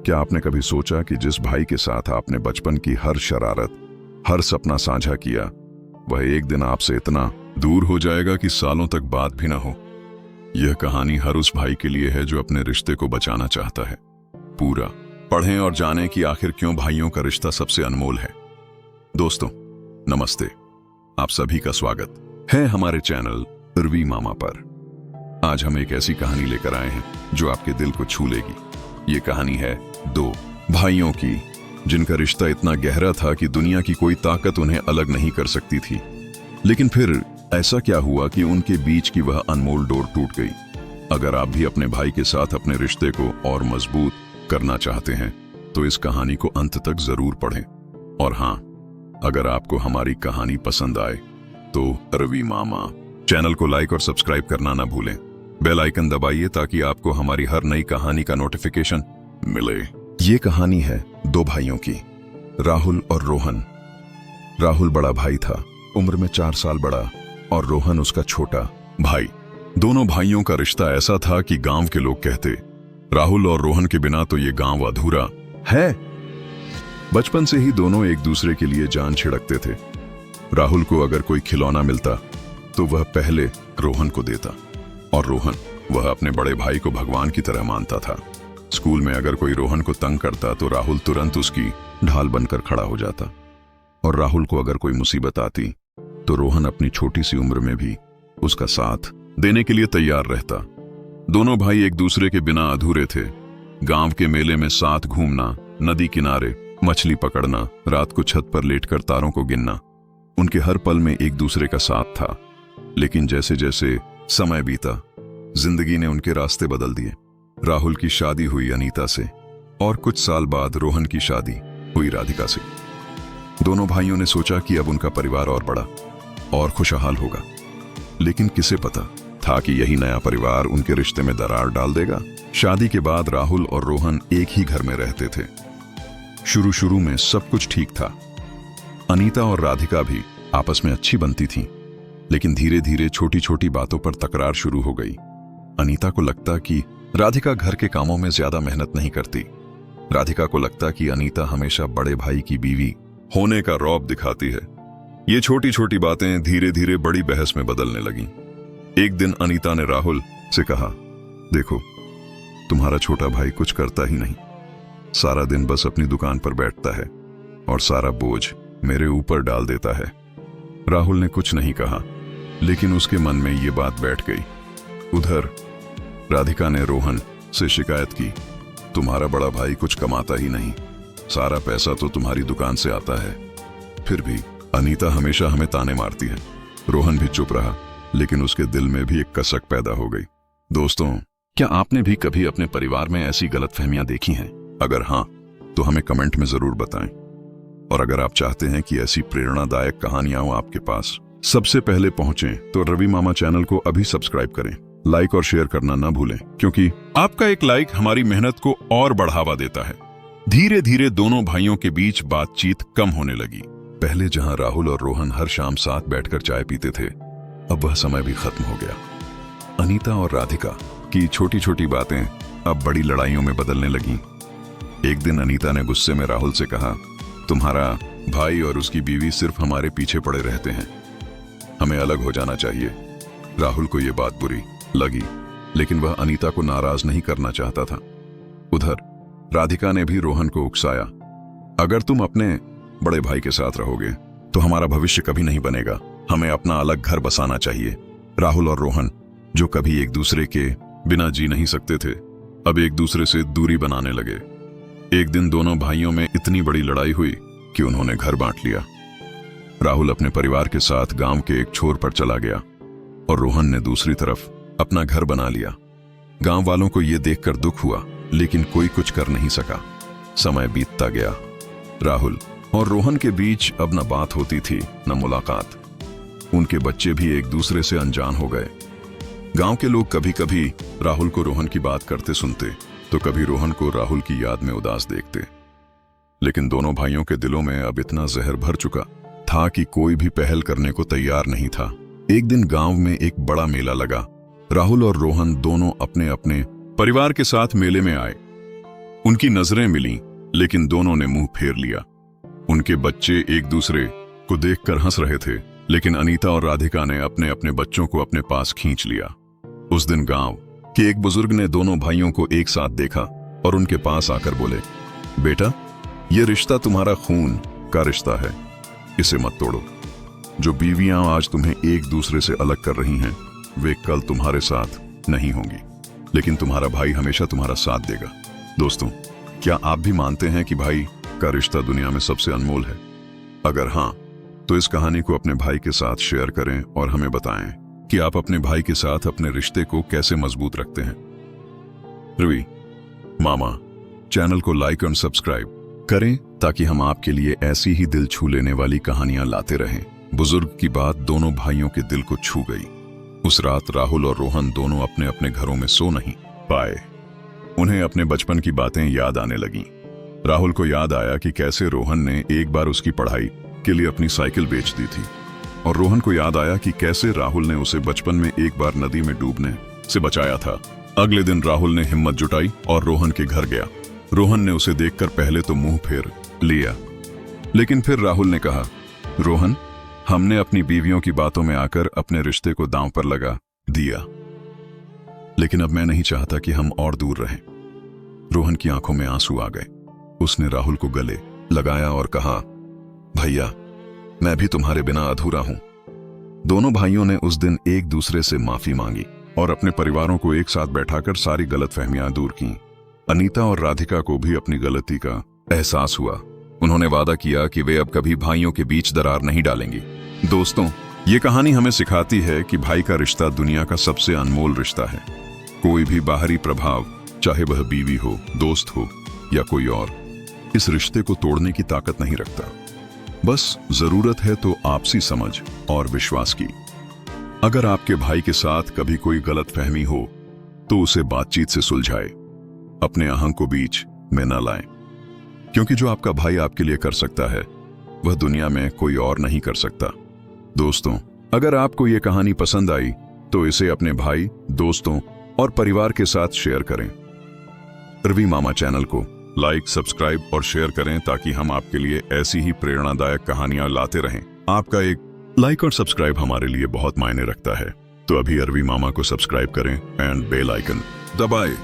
क्या आपने कभी सोचा कि जिस भाई के साथ आपने बचपन की हर शरारत, हर सपना साझा किया, वह एक दिन आपसे इतना दूर हो जाएगा कि सालों तक बात भी ना हो। यह कहानी हर उस भाई के लिए है जो अपने रिश्ते को बचाना चाहता है। पूरा पढ़ें और जानें कि आखिर क्यों भाइयों का रिश्ता सबसे अनमोल है। दोस्तों नमस्ते, आप सभी का स्वागत है हमारे चैनल रवि मामा पर। आज हम एक ऐसी कहानी लेकर आए हैं जो आपके दिल को छू लेगी। ये कहानी है दो भाइयों की, जिनका रिश्ता इतना गहरा था कि दुनिया की कोई ताकत उन्हें अलग नहीं कर सकती थी। लेकिन फिर ऐसा क्या हुआ कि उनके बीच की वह अनमोल डोर टूट गई। अगर आप भी अपने भाई के साथ अपने रिश्ते को और मजबूत करना चाहते हैं तो इस कहानी को अंत तक जरूर पढ़ें। और हाँ, अगर आपको हमारी कहानी पसंद आए तो रवि मामा चैनल को लाइक और सब्सक्राइब करना ना भूलें। बेल आइकन दबाइए ताकि आपको हमारी हर नई कहानी का नोटिफिकेशन मिले। ये कहानी है दो भाइयों की, राहुल और रोहन। राहुल बड़ा भाई था, उम्र में 4 साल बड़ा, और रोहन उसका छोटा भाई। दोनों भाइयों का रिश्ता ऐसा था कि गांव के लोग कहते, राहुल और रोहन के बिना तो ये गांव अधूरा है। बचपन से ही दोनों एक दूसरे के लिए जान छिड़कते थे। राहुल को अगर कोई खिलौना मिलता तो वह पहले रोहन को देता, और रोहन वह अपने बड़े भाई को भगवान की तरह मानता था। स्कूल में अगर कोई रोहन को तंग करता तो राहुल तुरंत उसकी ढाल बनकर खड़ा हो जाता, और राहुल को अगर कोई मुसीबत आती तो रोहन अपनी छोटी सी उम्र में भी उसका साथ देने के लिए तैयार रहता। दोनों भाई एक दूसरे के बिना अधूरे थे। गांव के मेले में साथ घूमना, नदी किनारे मछली पकड़ना, रात को छत पर लेटकर तारों को गिनना, उनके हर पल में एक दूसरे का साथ था। लेकिन जैसे जैसे समय बीता, जिंदगी ने उनके रास्ते बदल दिए। राहुल की शादी हुई अनीता से, और कुछ साल बाद रोहन की शादी हुई राधिका से। दोनों भाइयों ने सोचा कि अब उनका परिवार और बड़ा और खुशहाल होगा। लेकिन किसे पता था कि यही नया परिवार उनके रिश्ते में दरार डाल देगा। शादी के बाद राहुल और रोहन एक ही घर में रहते थे। शुरू में सब कुछ ठीक था। अनीता और राधिका भी आपस में अच्छी बनती थीं, लेकिन धीरे धीरे छोटी छोटी बातों पर तकरार शुरू हो गई। अनीता को लगता कि राधिका घर के कामों में ज्यादा मेहनत नहीं करती। राधिका को लगता कि अनीता हमेशा बड़े भाई की बीवी होने का रौब दिखाती है। ये छोटी छोटी बातें धीरे धीरे बड़ी बहस में बदलने लगीं। एक दिन अनीता ने राहुल से कहा, देखो, तुम्हारा छोटा भाई कुछ करता ही नहीं, सारा दिन बस अपनी दुकान पर बैठता है और सारा बोझ मेरे ऊपर डाल देता है। राहुल ने कुछ नहीं कहा, लेकिन उसके मन में ये बात बैठ गई। उधर राधिका ने रोहन से शिकायत की, तुम्हारा बड़ा भाई कुछ कमाता ही नहीं, सारा पैसा तो तुम्हारी दुकान से आता है। फिर भी अनीता हमेशा हमें ताने मारती है। रोहन भी चुप रहा, लेकिन उसके दिल में भी एक कसक पैदा हो गई। दोस्तों, क्या आपने भी कभी अपने परिवार में ऐसी गलतफहमियां देखी हैं? अगर हाँ, तो हमें कमेंट में जरूर बताएं। और अगर आप चाहते हैं कि ऐसी प्रेरणादायक कहानियां आपके पास सबसे पहले पहुंचें तो रवि मामा चैनल को अभी सब्सक्राइब करें, लाइक और शेयर करना ना भूलें, क्योंकि आपका एक लाइक हमारी मेहनत को और बढ़ावा देता है। धीरे धीरे दोनों भाइयों के बीच बातचीत कम होने लगी। पहले जहां राहुल और रोहन हर शाम साथ बैठकर चाय पीते थे, अब वह समय भी खत्म हो गया। अनीता और राधिका की छोटी छोटी बातें अब बड़ी लड़ाइयों में बदलने लगीं। एक दिन अनीता ने गुस्से में राहुल से कहा, तुम्हारा भाई और उसकी बीवी सिर्फ हमारे पीछे पड़े रहते हैं, हमें अलग हो जाना चाहिए। राहुल को यह बात बुरी लगी, लेकिन वह अनीता को नाराज नहीं करना चाहता था। उधर राधिका ने भी रोहन को उकसाया, अगर तुम अपने बड़े भाई के साथ रहोगे तो हमारा भविष्य कभी नहीं बनेगा, हमें अपना अलग घर बसाना चाहिए। राहुल और रोहन, जो कभी एक दूसरे के बिना जी नहीं सकते थे, अब एक दूसरे से दूरी बनाने लगे। एक दिन दोनों भाइयों में इतनी बड़ी लड़ाई हुई कि उन्होंने घर बांट लिया। राहुल अपने परिवार के साथ गांव के एक छोर पर चला गया, और रोहन ने दूसरी तरफ अपना घर बना लिया। गांव वालों को यह देखकर दुख हुआ, लेकिन कोई कुछ कर नहीं सका। समय बीतता गया। राहुल और रोहन के बीच अब न बात होती थी, न मुलाकात। उनके बच्चे भी एक दूसरे से अनजान हो गए। गांव के लोग कभी कभी राहुल को रोहन की बात करते सुनते, तो कभी रोहन को राहुल की याद में उदास देखते। लेकिन दोनों भाइयों के दिलों में अब इतना जहर भर चुका था कि कोई भी पहल करने को तैयार नहीं था। एक दिन गांव में एक बड़ा मेला लगा। राहुल और रोहन दोनों अपने अपने परिवार के साथ मेले में आए। उनकी नजरें मिलीं, लेकिन दोनों ने मुंह फेर लिया। उनके बच्चे एक दूसरे को देखकर हंस रहे थे, लेकिन अनीता और राधिका ने अपने अपने बच्चों को अपने पास खींच लिया। उस दिन गांव के एक बुजुर्ग ने दोनों भाइयों को एक साथ देखा और उनके पास आकर बोले, बेटा, ये रिश्ता तुम्हारा खून का रिश्ता है, इसे मत तोड़ो। जो बीवियां आज तुम्हें एक दूसरे से अलग कर रही हैं, वे कल तुम्हारे साथ नहीं होंगी, लेकिन तुम्हारा भाई हमेशा तुम्हारा साथ देगा। दोस्तों, क्या आप भी मानते हैं कि भाई का रिश्ता दुनिया में सबसे अनमोल है? अगर हाँ, तो इस कहानी को अपने भाई के साथ शेयर करें और हमें बताएं कि आप अपने भाई के साथ अपने रिश्ते को कैसे मजबूत रखते हैं। रवि मामा चैनल को लाइक और सब्सक्राइब करें ताकि हम आपके लिए ऐसी ही दिल छू लेने वाली कहानियां लाते रहें। बुजुर्ग की बात दोनों भाइयों के दिल को छू गई। उस रात राहुल और रोहन दोनों अपने अपने घरों में सो नहीं पाए। उन्हें अपने बचपन की बातें याद आने लगीं। राहुल को याद आया कि कैसे रोहन ने एक बार उसकी पढ़ाई के लिए अपनी साइकिल बेच दी थी, और रोहन को याद आया कि कैसे राहुल ने उसे बचपन में एक बार नदी में डूबने से बचाया था। अगले दिन राहुल ने हिम्मत जुटाई और रोहन के घर गया। रोहन ने उसे देखकर पहले तो मुंह फेर लिया, लेकिन फिर राहुल ने कहा, रोहन, हमने अपनी बीवियों की बातों में आकर अपने रिश्ते को दांव पर लगा दिया, लेकिन अब मैं नहीं चाहता कि हम और दूर रहें। रोहन की आंखों में आंसू आ गए। उसने राहुल को गले लगाया और कहा, भैया, मैं भी तुम्हारे बिना अधूरा हूं। दोनों भाइयों ने उस दिन एक दूसरे से माफी मांगी और अपने परिवारों को एक साथ बैठाकर सारी गलतफहमियां दूर की। अनीता और राधिका को भी अपनी गलती का एहसास हुआ। उन्होंने वादा किया कि वे अब कभी भाइयों के बीच दरार नहीं डालेंगी। दोस्तों, ये कहानी हमें सिखाती है कि भाई का रिश्ता दुनिया का सबसे अनमोल रिश्ता है। कोई भी बाहरी प्रभाव, चाहे वह बीवी हो, दोस्त हो या कोई और, इस रिश्ते को तोड़ने की ताकत नहीं रखता। बस जरूरत है तो आपसी समझ और विश्वास की। अगर आपके भाई के साथ कभी कोई गलतफहमी हो तो उसे बातचीत से सुलझाए, अपने अहंग को बीच में न लाएं, क्योंकि जो आपका भाई आपके लिए कर सकता है वह दुनिया में कोई और नहीं कर सकता। दोस्तों, अगर आपको यह कहानी पसंद आई तो इसे अपने भाई, दोस्तों और परिवार के साथ शेयर करें। रवि मामा चैनल को लाइक, सब्सक्राइब और शेयर करें ताकि हम आपके लिए ऐसी ही प्रेरणादायक कहानियां लाते रहें। आपका एक लाइक और सब्सक्राइब हमारे लिए बहुत मायने रखता है, तो अभी रवि मामा को सब्सक्राइब करें एंड बेल आइकन दबाएं।